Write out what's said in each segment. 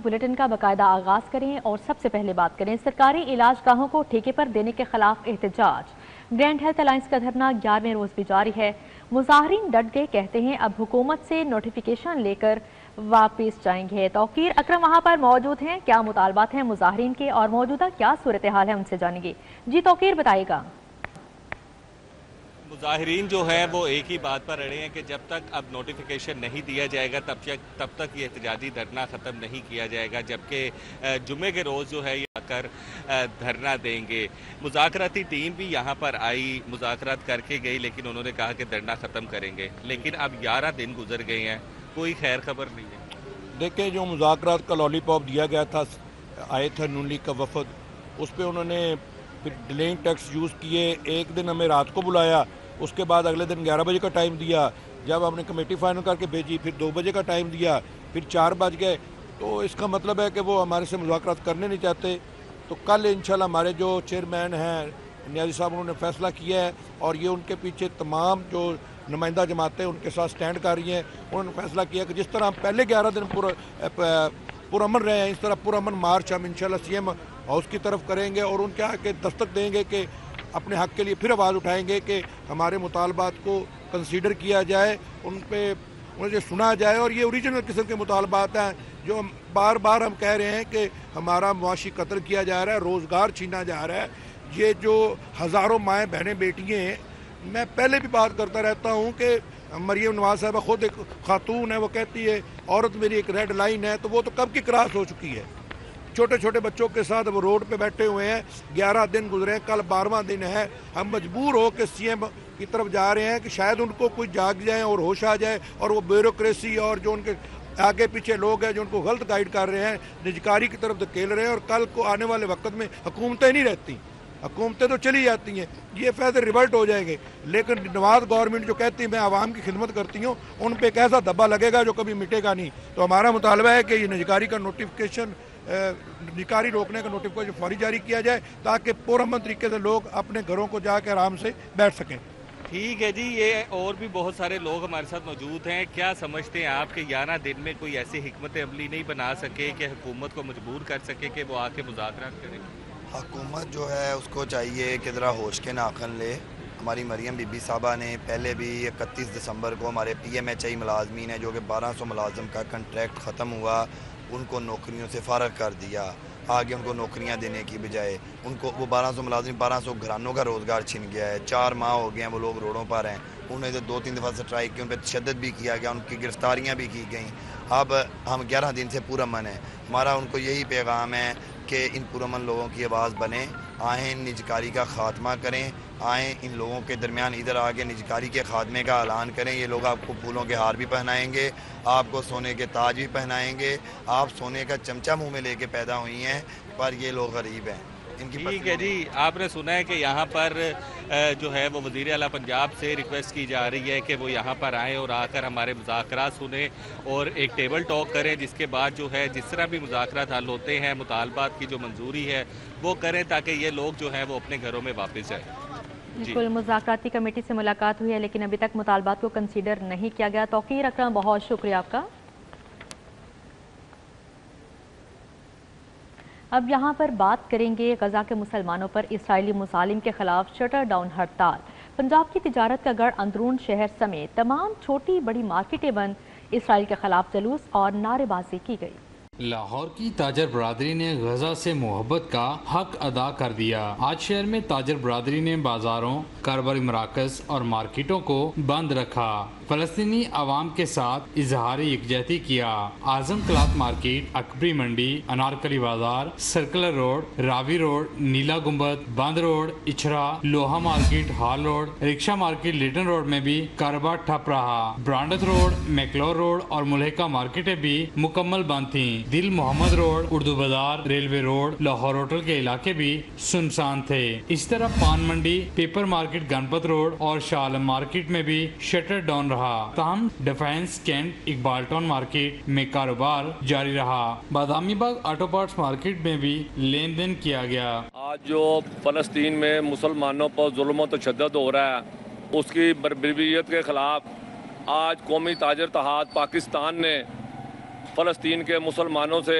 Bulletin کا باقاعدہ آغاز کریں اور سب سے پہلے بات کریں سرکاری علاج گاہوں کو ٹھیکے پر دینے کے خلاف احتجاج۔ گرینڈ ہیلتھ الائنس کا دھرنا 11ویں روز بھی جاری ہے۔ مظاہرین ڈٹ گئے، کہتے ہیں اب حکومت سے نوٹیفیکیشن لے کر واپس جائیں گے۔ توقیر اکرم وہاں پر موجود ہیں، کیا مطالبات ہیں مظاہرین کے اور موجودہ کیا صورتحال ہے ان سے جانیں گے۔ جی توقیر بتائے گا۔ مظاہرین جو ہے وہ ایک ہی بات پر اڑے ہیں کہ جب تک اب نوٹیفیکیشن نہیں دیا جائے گا تب تک یہ احتجاجی دھرنا ختم نہیں کیا جائے گا، جبکہ جمعے کے روز جو ہے یہ آ کر دھرنا دیں گے۔ مذاکراتی ٹیم بھی یہاں پر آئی، مذاکرات کر کے گئی، لیکن انہوں نے کہا کہ دھرنا ختم کریں گے، لیکن اب 11 دن گزر گئے ہیں، کوئی خیر خبر نہیں ہے۔ دیکھیں، جو مذاکرات کا لالی پاپ دیا گیا تھا، آئے تھا نون لیگ کا وفد، اس پہ انہوں نے پھر ڈیلنگ ٹیکس یوز کیے۔ ایک دن ہمیں رات کو بلایا، اس کے بعد اگلے دن 11 بجے کا ٹائم دیا، جب ہم نے کمیٹی فائنل کر کے بھیجی پھر 2 بجے کا ٹائم دیا، پھر 4 بج گئے۔ تو اس کا مطلب ہے کہ وہ ہمارے سے مذاکرات کرنے نہیں چاہتے۔ تو کل انشاءاللہ ہمارے جو چیئرمین ہیں نیازی صاحب، انہوں نے فیصلہ کیا ہے اور یہ ان کے پیچھے تمام جو نمائندہ جماعتیں ان کے ساتھ سٹینڈ کر رہی ہیں۔ انہوں نے فیصلہ کیا کہ جس طرح ہم پہلے 11 دن پرامن رہے ہیں، اس طرح پرامن مارچ ہم انشاءاللہ سی ایم ہاؤس کی طرف کریں گے اور ان کے آگے دستک دیں گے کہ اپنے حق کے لیے پھر آواز اٹھائیں گے کہ ہمارے مطالبات کو کنسیڈر کیا جائے، انہیں سنا جائے۔ اور یہ اوریجنل قسم کے مطالبات ہیں جو بار بار ہم کہہ رہے ہیں کہ ہمارا معاشی قتل کیا جا رہا ہے، روزگار چھینا جا رہا ہے۔ یہ جو ہزاروں مائیں بہنیں بیٹیاں ہیں، میں پہلے بھی بات کرتا رہتا ہوں کہ مریم نواز صاحبہ خود ایک خاتون ہے، وہ کہتی ہے عورت میری ایک ریڈ لائن ہے، تو وہ تو کب کی کراس ہو چکی ہے۔ چھوٹے چھوٹے بچوں کے ساتھ وہ روڈ پہ بیٹھے ہوئے ہیں، 11 دن گزرے ہیں، کل 12واں دن ہے۔ ہم مجبور ہو کے سی ایم کی طرف جا رہے ہیں کہ شاید ان کو کوئی جاگ جائیں اور ہوش آ جائے، اور وہ بیوروکریسی اور جو ان کے آگے پیچھے لوگ ہیں جو ان کو غلط گائیڈ کر رہے ہیں، نجکاری کی طرف دھکیل رہے ہیں، اور کل کو آنے والے وقت میں حکومتیں نہیں رہتی، حکومتیں تو چلی جاتی ہیں، یہ فیصلے ریورٹ ہو جائیں گے۔ لیکن نواز گورنمنٹ جو کہتی ہے میں عوام کی خدمت کرتی ہوں، ان پہ ایک ایسا دبا لگے گا جو کبھی مٹے گا نہیں۔ تو ہمارا مطالبہ ہے کہ یہ نجکاری کا نوٹیفیکیشن، نجکاری روکنے کا نوٹیفیکیشن فوری جاری کیا جائے تاکہ پرامن طریقے سے لوگ اپنے گھروں کو جا کے آرام سے بیٹھ سکیں۔ ٹھیک ہے جی، یہ اور بھی بہت سارے لوگ ہمارے ساتھ موجود ہیں۔ کیا سمجھتے ہیں آپ کہ 11 دن میں کوئی ایسی حکمت عملی نہیں بنا سکے کہ حکومت کو مجبور کر سکے کہ وہ آ کے مذاکرات کرے؟ حکومت جو ہے اس کو چاہیے کہ ذرا ہوش کے ناخن لے۔ ہماری مریم بی بی صاحبہ نے پہلے بھی 31 دسمبر کو ہمارے پی ایم ایچ آئی ملازمین ہیں جو کہ 1200 ملازم کا کنٹریکٹ ختم ہوا، ان کو نوکریوں سے فارغ کر دیا۔ آگے ان کو نوکریاں دینے کی بجائے ان کو وہ 1200 ملازم 1200 گھرانوں کا روزگار چھن گیا ہے۔ 4 ماہ ہو گئے ہیں وہ لوگ روڈوں پر ہیں، انہوں نے 2-3 دفعہ سٹرائک کی، ان پہ تشدد بھی کیا گیا، ان کی گرفتاریاں بھی کی گئیں۔ اب ہم 11 دن سے پرامن ہیں۔ ہمارا ان کو یہی پیغام ہے کہ ان پرامن لوگوں کی آواز بنیں، آئیں نجکاری کا خاتمہ کریں، آئیں ان لوگوں کے درمیان ادھر آگے نجکاری کے خاتمے کا اعلان کریں۔ یہ لوگ آپ کو پھولوں کے ہار بھی پہنائیں گے، آپ کو سونے کے تاج بھی پہنائیں گے، آپ سونے کا چمچہ منہ میں لے کے پیدا ہوئی ہیں، پر یہ لوگ غریب ہیں۔ ٹھیک ہے جی، آپ نے سنا ہے کہ یہاں پر جو ہے وہ وزیر اعلیٰ پنجاب سے ریکویسٹ کی جا رہی ہے کہ وہ یہاں پر آئیں اور آ کر ہمارے مذاکرات سنیں اور ایک ٹیبل ٹاک کریں، جس کے بعد جو ہے جس طرح بھی مذاکرات حل ہوتے ہیں، مطالبات کی جو منظوری ہے وہ کریں تاکہ یہ لوگ جو ہیں وہ اپنے گھروں میں واپس جائیں۔ بالکل، مذاکراتی کمیٹی سے ملاقات ہوئی ہے لیکن ابھی تک مطالبات کو کنسیڈر نہیں کیا گیا۔ توقیر اکرم، بہت شکریہ آپ کا۔ اب یہاں پر بات کریں گے غزہ کے مسلمانوں پر اسرائیلی مظالم کے خلاف شٹر ڈاؤن ہڑتال۔ پنجاب کی تجارت کا گڑھ اندرون شہر سمیت تمام چھوٹی بڑی مارکیٹیں بند، اسرائیل کے خلاف جلوس اور نعرے بازی کی گئی۔ لاہور کی تاجر برادری نے غزہ سے محبت کا حق ادا کر دیا۔ آج شہر میں تاجر برادری نے بازاروں، کاروباری مراکز اور مارکیٹوں کو بند رکھا، فلسطینی عوام کے ساتھ اظہار یکجہتی کیا۔ اعظم کلاتھ مارکیٹ، اکبری منڈی، انارکلی بازار، سرکلر روڈ، راوی روڈ، نیلا گنبد، بند روڈ، اچھرا، لوہا مارکیٹ، ہال روڈ، رکشہ مارکیٹ، لیٹن روڈ میں بھی کاروبار ٹھپ رہا۔ برانڈت روڈ، میکلور روڈ اور ملحقہ مارکیٹیں بھی مکمل بند تھیں۔ دل محمد روڈ، اردو بازار، ریلوے روڈ، لاہور ہوٹل کے علاقے بھی سنسان تھے۔ اس طرح پان منڈی، پیپر مارکیٹ، گنپت روڈ اور شاہ عالم مارکیٹ میں بھی شٹر ڈاؤن رہا۔ تاہم defence cantt, Iqbal town market میں کاروبار جاری رہا۔ بادامی باغ آٹو پارٹس مارکیٹ میں بھی لین دین کیا گیا۔ آج جو فلسطین میں مسلمانوں پر ظلم و تشدد ہو رہا ہے، اس کی بربریت کے خلاف آج قومی تاجر اتحاد پاکستان نے فلسطین کے مسلمانوں سے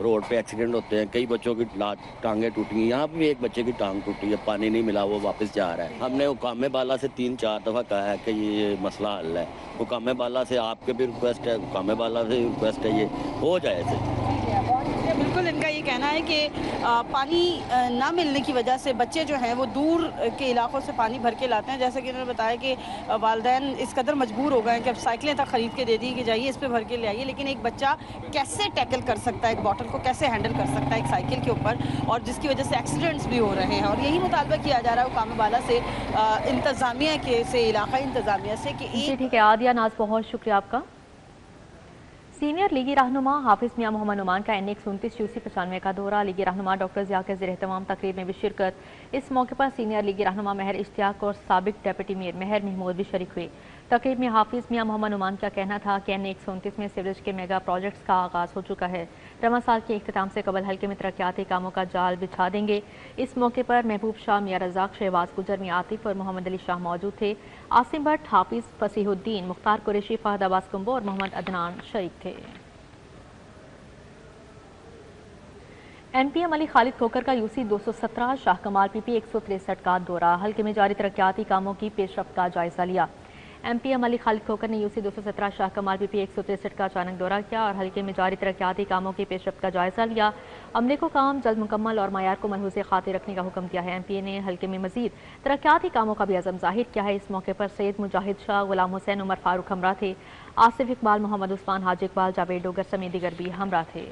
روڈ پہ ایکسیڈنٹ ہوتے ہیں, کئی بچوں کی ٹانگیں ٹوٹی ہیں, یہاں پہ بھی ایک بچے کی ٹانگ ٹوٹی ہے, پانی نہیں ملا, وہ واپس جا رہا ہے. ہم نے حکام بالا سے 3-4 دفعہ کہا ہے کہ یہ مسئلہ حل ہے. حکام بالا سے آپ کے بھی ریکویسٹ ہے, حکام بالا سے ریکویسٹ ہے, یہ ہو جائے ایسے. بالکل ان کا یہ کہنا ہے کہ پانی نہ ملنے کی وجہ سے بچے جو ہیں وہ دور کے علاقوں سے پانی بھر کے لاتے ہیں. جیسا کہ انہوں نے بتایا کہ والدین اس قدر مجبور ہو گئے ہیں کہ اب سائیکلیں تک خرید کے دے دی کہ جائیے اس پہ بھر کے لے آئیے, لیکن ایک بچہ کیسے ٹیکل کر سکتا ہے, ایک باٹل کو کیسے ہینڈل کر سکتا ہے ایک سائیکل کے اوپر, اور جس کی وجہ سے ایکسیڈنٹس بھی ہو رہے ہیں. اور یہی مطالبہ کیا جا رہا ہے حکام بالا سے, انتظامیہ کے سے, علاقائی انتظامیہ سے کہ جی ٹھیک ہے. عادیہ ناز بہت شکریہ آپ کا. سینئر لیگی رہنما حافظ میاں محمد نعمان کا NX-29 UC 95 کا دورہ. لیگی رہنما ڈاکٹر ضیاء کے زیر اہتمام تقریب میں بھی شرکت. اس موقع پر سینئر لیگی رہنما مہر اشتیاق اور سابق ڈیپٹی میر مہر محمود بھی شریک ہوئے. تقریب میں حافظ میاں محمد نعمان کا کہنا تھا کہ NX-29 میں سیوریج کے میگا پروجیکٹس کا آغاز ہو چکا ہے. رواں سال کے اختتام سے قبل حلقے میں ترقیاتی کاموں کا جال بچھا دیں گے. اس موقع پر محبوب شاہ, میاں رزاق, شہباز گجر, میاں عاطف اور محمد علی شاہ موجود تھے. عاصم بٹ, حافظ فصیح الدین, مختار قریشی, فہد عباس کمبو اور محمد عدنان شریک تھے. MPM علی خالد کھوکر کا UC 217 شاہ کمال PP 163 کا دورہ. حلقے میں جاری ترقیاتی کاموں کی پیش رفت کا جائزہ لیا. MPM علی خالد کھوکر نے UC 217 شاہ کمال PP 163 کا اچانک دورہ کیا اور حلقے میں جاری ترقیاتی کاموں کی پیش رفت کا جائزہ لیا. عملے کو کام جلد مکمل اور معیار کو ملحوظ خاطر رکھنے کا حکم دیا ہے. MPA نے حلقے میں مزید ترقیاتی کاموں کا بھی عزم ظاہر کیا ہے. اس موقع پر سید مجاہد شاہ, غلام حسین, عمر فاروق ہمراہ تھے. آصف اقبال, محمد عثمان, حاجی اقبال, جاوید ڈوگر سمیت دیگر بھی ہمراہ تھے.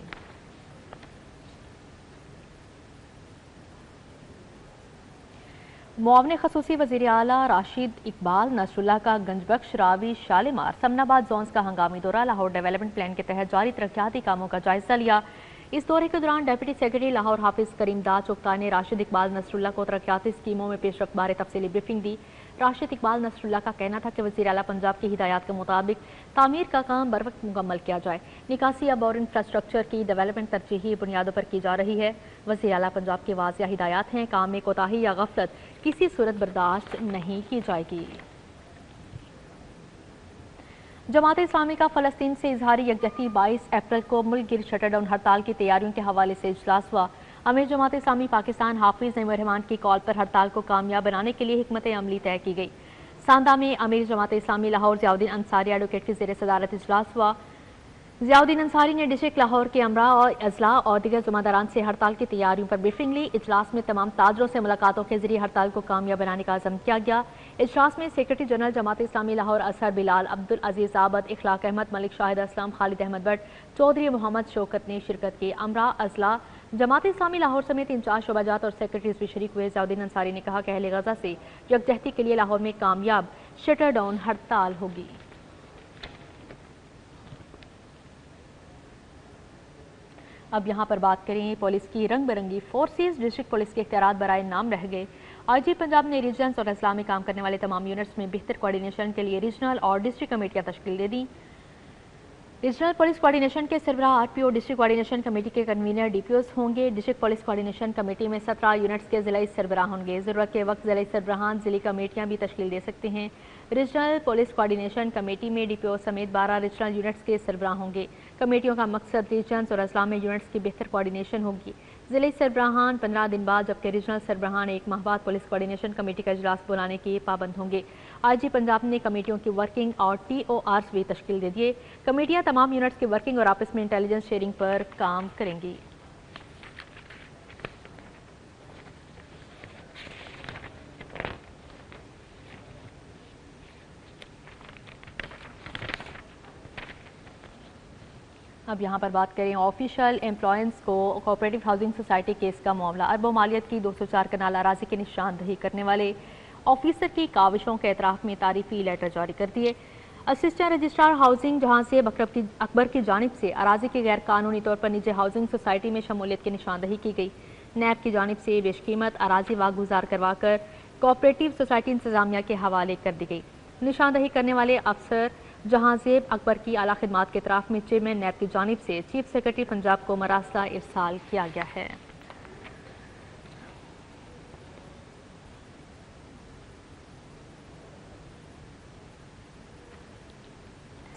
معاون خصوصی وزیر اعلیٰ راشد اقبال نصر اللہ کا گنج بخش, راوی, شالیمار, سمن آباد زونز کا ہنگامی دورہ. لاہور ڈیولپمنٹ پلان کے تحت جاری ترقیاتی کاموں کا جائزہ لیا. اس دورے کے دوران ڈیپٹی سیکرٹری لاہور حافظ کریم داد چغتائی نے راشد اقبال نصر اللہ کو ترقیاتی اسکیموں میں پیش رفت بارے تفصیلی بریفنگ دی. راشد اقبال نصر اللہ کا کہنا تھا کہ وزیر اعلیٰ پنجاب کی ہدایات کے مطابق تعمیر کا کام بروقت مکمل کیا جائے. نکاسی اب اور انفراسٹرکچر کی ڈیولپمنٹ ترجیحی بنیادوں پر کی جا رہی ہے. وزیر اعلیٰ پنجاب کی واضح ہدایات ہیں, کام میں کوتاہی یا غفلت کسی صورت برداشت نہیں کی جائے گی. جماعت اسلامی کا فلسطین سے اظہاری یکجہتی 22 اپریل کو ملک گیر شٹر ڈاؤن ہڑتال کی تیاریوں کے حوالے سے اجلاس ہوا. امیر جماعت اسلامی پاکستان حافظ نعیم الرحمان کی کال پر ہڑتال کو کامیاب بنانے کے لیے حکمت عملی طے کی گئی. ساندہ میں امیر جماعت اسلامی لاہور ضیاء الدین انصاری ایڈوکیٹ کی زیر صدارت اجلاس ہوا. ضیاء الدین انصاری نے ڈسٹرکٹ لاہور کے امراء اور اضلاع اور دیگر ذمہ داران سے ہڑتال کی تیاریوں پر بریفنگ لی. اجلاس میں تمام تاجروں سے ملاقاتوں کے ذریعے ہڑتال کو کامیاب بنانے کا عزم کیا گیا. اجلاس میں سیکرٹری جنرل جماعت اسلامی لاہور اظہر بلال, عبدالعزیز عابد, اخلاق احمد, ملک شاہد اسلم, خالد احمد بٹ, چودھری محمد شوکت نے شرکت کی. امراء, اضلاع جماعت اسلامی لاہور سمیت انچارج شعبہ جات اور سیکرٹریز بھی شریک ہوئے. ضیاء الدین انصاری نے کہا کہ اہل غزہ سے یکجہتی کے لیے لاہور میں کامیاب شٹر ڈاؤن ہڑتال ہوگی. اب یہاں پر بات کریں پولیس کی رنگ برنگی فورسز. ڈسٹرکٹ پولیس کے اختیارات برائے نام رہ گئے. IG پنجاب نے ریجنز اور اضلاع میں کام کرنے والے تمام یونٹس میں بہتر کوارڈینیشن کے لیے ریجنل اور ڈسٹرکٹ کمیٹیاں تشکیل دے دیں. ریجنل پولیس کوارڈینیشن کے سربراہ RPO, ڈسٹرکٹ کوارڈینیشن کمیٹی کے کنوینر DPOs ہوں گے. ڈسٹرکٹ پولیس کوارڈینیشن کمیٹی میں 17 یونٹس کے ضلعی سربراہ ہوں گے. ضرورت کے وقت ضلعی سربراہان ضلعی کمیٹیاں بھی تشکیل دے سکتے ہیں. ریجنل پولیس کوارڈینیشن کمیٹی میں DPO سمیت 12 ریجنل یونٹس کے سربراہ ہوں گے. کمیٹیوں کا مقصد ریجنز اور اضلاع میں یونٹس کی بہتر کوارڈینیشن ہوگی. ضلعی سربراہان 15 دن بعد جبکہ ریجنل سربراہان 1 ماہ بعد پولیس کوارڈینیشن کمیٹی کا اجلاس بلانے کے پابند ہوں گے. IG پنجاب نے کمیٹیوں کی ورکنگ اور TORs بھی تشکیل دے دیے. کمیٹیاں تمام یونٹس کی ورکنگ اور آپس میں انٹیلیجنس شیئرنگ پر کام کریں گی. اب یہاں پر بات کریں آفیشل ایمپلائنز کو کوآپریٹو ہاؤسنگ سوسائٹی کیس کا معاملہ. ارب و مالیت کی 204 کنال اراضی کی نشاندہی کرنے والے آفیسر کی کاوشوں کے اعتراف میں تعریفی لیٹر جاری کر دیے. اسسٹنٹ رجسٹرار ہاؤسنگ جہانزیب اکبر کی جانب سے اراضی کی غیر قانونی طور پر نجی ہاؤسنگ سوسائٹی میں شمولیت کی نشاندہی کی گئی. نیب کی جانب سے بیش قیمت اراضی واگزار کروا کر کوآپریٹو سوسائٹی انتظامیہ کے حوالے کر دی گئی. نشاندہی کرنے والے افسر جہانزیب اکبر کی اعلیٰ خدمات کے اعتراف میں چیئرمین نیب کی جانب سے چیف سیکرٹری پنجاب کو مراسلہ ارسال کیا گیا ہے.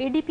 ADP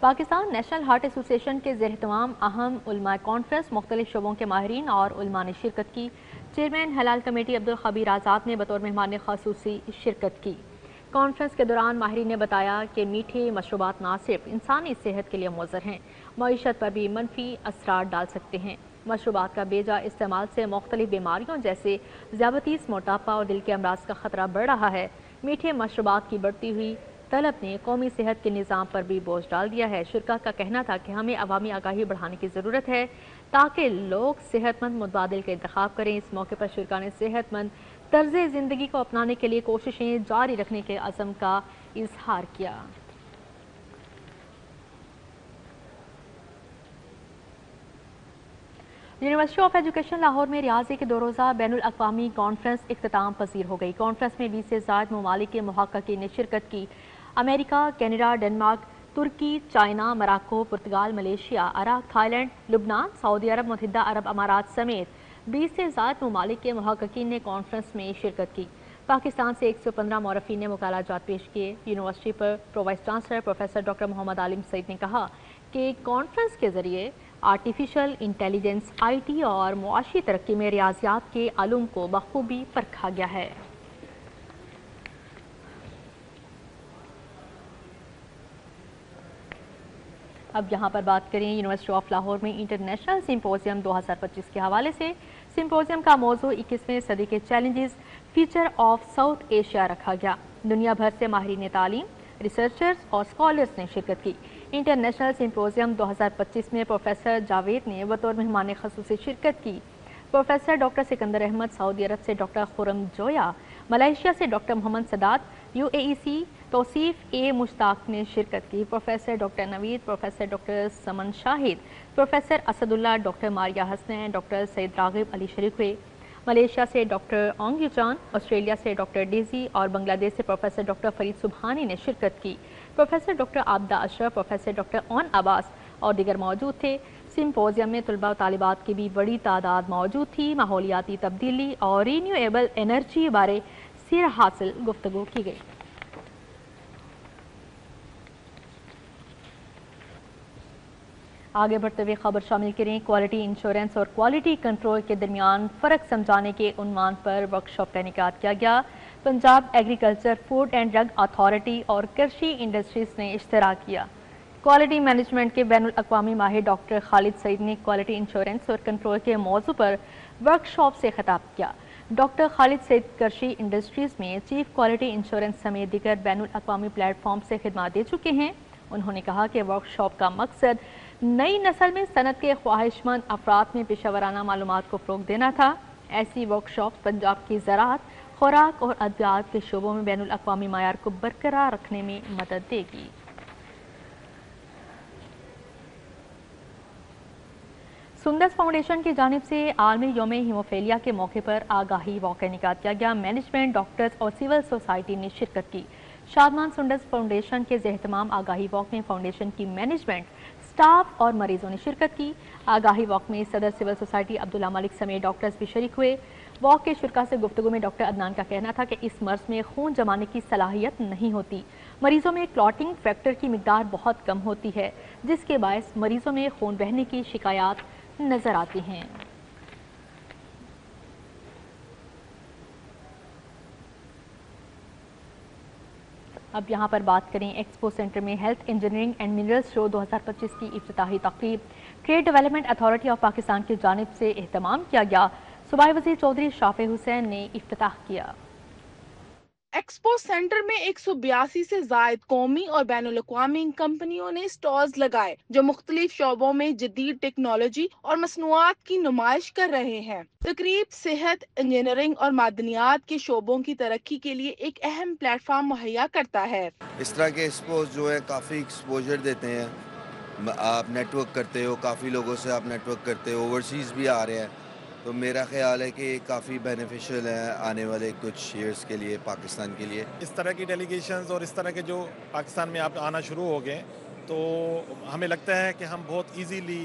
Pakistan national heart association کے زیر اہتمام اہم علماء کانفرنس، مختلف شعبوں کے ماہرین اور علماء نے شرکت کی۔ چیئرمین حلال کمیٹی عبدالخبیر آزاد نے بطور مہمان خصوصی شرکت کی۔ کانفرنس کے دوران ماہرین نے بتایا کہ میٹھے مشروبات نہ صرف انسانی صحت کے لیے مضر ہیں، معیشت پر بھی منفی اثرات ڈال سکتے ہیں۔ مشروبات کا بے جا استعمال سے مختلف بیماریوں جیسے ذیابیطس، موٹاپا اور دل کے امراض کا خطرہ بڑھ رہا ہے۔ میٹھے مشروبات کی بڑھتی ہوئی طلب نے قومی صحت کے نظام پر بھی بوجھ ڈال دیا ہے۔ شرکا کا کہنا تھا کہ ہمیں عوامی آگاہی بڑھانے کی ضرورت ہے تاکہ لوگ صحت مند متبادل کا انتخاب کریں۔ اس موقع پر شرکا نے صحت مند طرز زندگی کو اپنانے کے لیے کوششیں جاری رکھنے کے عزم کا اظہار کیا۔ یونیورسٹی آف ایجوکیشن لاہور میں ریاضی کے 2 روزہ بین الاقوامی کانفرنس اختتام پذیر ہو گئی۔ کانفرنس میں 20 سے زائد ممالک کے محققین نے شرکت کی۔ امریکہ، کینیڈا، ڈنمارک، ترکی، چائنا، مراکو، پرتگال، ملیشیا، عراق، تھائی لینڈ، لبنان، سعودی عرب، متحدہ عرب امارات سمیت 20 سے زائد ممالک کے محققین نے کانفرنس میں شرکت کی۔ پاکستان سے 115 مورخین نے مقالہ جات پیش کیے۔ یونیورسٹی پر وائس چانسلر پروفیسر ڈاکٹر محمد عالم سعید نے کہا کہ کانفرنس کے ذریعے آرٹیفیشل انٹیلیجنس، آئی ٹی اور معاشی ترقی میں ریاضیات کے علوم کو بخوبی پرکھا گیا ہے۔ اب یہاں پر بات کریں یونیورسٹی آف لاہور میں انٹرنیشنل سمپوزیم 2025 کے حوالے سے۔ سمپوزیم کا موضوع 21ویں صدی کے challenges, future of south Asia رکھا گیا۔ دنیا بھر سے ماہرین تعلیم، ریسرچرز اور اسکالرز نے شرکت کی۔ انٹرنیشنل سمپوزیم 2025 میں پروفیسر جاوید نے بطور مہمان خصوصی شرکت کی۔ پروفیسر ڈاکٹر سکندر احمد، سعودی عرب سے ڈاکٹر خرم جویا، ملائیشیا سے ڈاکٹر محمد سداد، UAE سے توصیف مشتاق نے شرکت کی۔ پروفیسر ڈاکٹر نوید، پروفیسر ڈاکٹر سمن شاہد، پروفیسر اسد اللہ، ڈاکٹر ماریہ حسنین، ڈاکٹر سید راغب علی شریک ہوئے۔ ملیشیا سے ڈاکٹر اونگ یوچان، آسٹریلیا سے ڈاکٹر ڈیزی اور بنگلہ دیش سے پروفیسر ڈاکٹر فرید سبحانی نے شرکت کی۔ پروفیسر ڈاکٹر عابدہ اشرف، پروفیسر ڈاکٹر اون عباس اور دیگر موجود تھے۔ سمپوزیم میں طلباء و طالبات کی بھی بڑی تعداد موجود تھی۔ ماحولیاتی تبدیلی اور رینیویبل انرجی بارے سیر حاصل گفتگو کی گئی۔ آگے بڑھتے ہوئے خبر شامل کریں، کوالٹی انشورنس اور کوالٹی کنٹرول کے درمیان فرق سمجھانے کے عنوان پر ورکشاپ کا انعقاد کیا گیا۔ Punjab agriculture, food and drug authority اور کرشی انڈسٹریز نے اشتراک کیا۔ کوالٹی مینجمنٹ کے بین الاقوامی ماہر ڈاکٹر خالد سعید نے کوالٹی انشورنس اور کنٹرول کے موضوع پر ورکشاپ سے خطاب کیا۔ ڈاکٹر خالد سعید کرشی انڈسٹریز میں چیف کوالٹی انشورنس سمیت دیگر بین الاقوامی پلیٹ فارم سے خدمات دے چکے ہیں۔ انہوں نے کہا کہ ورکشاپ کا مقصد نئی نسل میں صنعت کے خواہش مند افراد میں پیشہ ورانہ معلومات کو فروغ دینا تھا۔ ایسی ورکشاپ پنجاب کی زراعت، خوراک اور ادویات کے شعبوں میں بین الاقوامی معیار کو برقرار رکھنے میں مدد دے گی۔ سندس فاؤنڈیشن کی جانب سے عالمی یوم ہیموفیلیا کے موقع پر آگاہی واک کا انعقاد کیا گیا۔ مینجمنٹ، ڈاکٹرز اور سول سوسائٹی نے شرکت کی۔ شادمان سندس فاؤنڈیشن کے زیر اہتمام آگاہی واک میں فاؤنڈیشن کی مینجمنٹ، سٹاف اور مریضوں نے شرکت کی۔ آگاہی واک میں صدر سول سوسائٹی عبداللہ ملک سمیت ڈاکٹرز بھی شریک ہوئے۔ واک کے شرکا سے گفتگو میں ڈاکٹر عدنان کا کہنا تھا کہ اس مرض میں خون جمانے کی صلاحیت نہیں ہوتی۔ مریضوں میں کلاٹنگ فیکٹر کی مقدار بہت کم ہوتی ہے، جس کے باعث مریضوں میں خون بہنے کی شکایات نظر آتی ہیں۔ اب یہاں پر بات کریں ایکسپو سینٹر میں health engineering and minerals show 2025 کی افتتاحی تقریب trade development authority of Pakistan کی جانب سے اہتمام کیا گیا۔ صوبائی وزیر چودھری شافع حسین نے افتتاح کیا۔ ایکسپو سینٹر میں 182 سے زائد قومی اور بین الاقوامی کمپنیوں نے سٹالز لگائے جو مختلف شعبوں میں جدید ٹیکنالوجی اور مصنوعات کی نمائش کر رہے ہیں۔ تقریب صحت، انجینئرنگ اور معدنیات کے شعبوں کی ترقی کے لیے ایک اہم پلیٹ فارم مہیا کرتا ہے۔ اس طرح کے ایکسپوز جو ہے کافی ایکسپوجر دیتے ہیں، آپ نیٹ ورک کرتے ہو، کافی لوگوں سے آپ نیٹ ورک کرتے ہو، اوورسیز بھی آ رہے ہیں، تو میرا خیال ہے کہ یہ کافی بینیفیشل ہے آنے والے کچھ ایئرس کے لیے پاکستان کے لیے۔ اس طرح کی ڈیلیگیشنز اور اس طرح کے جو پاکستان میں آپ آنا شروع ہو گئے تو ہمیں لگتا ہے کہ ہم بہت easily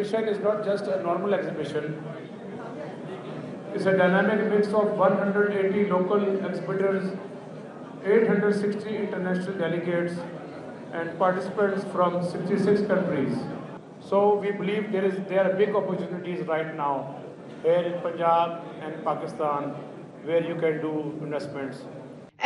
Exhibition is not just a normal exhibition. It's a dynamic mix of 180 local exhibitors, 860 international delegates, and participants from 66 countries. So we believe there are big opportunities right now here in Punjab and Pakistan where you can do investments.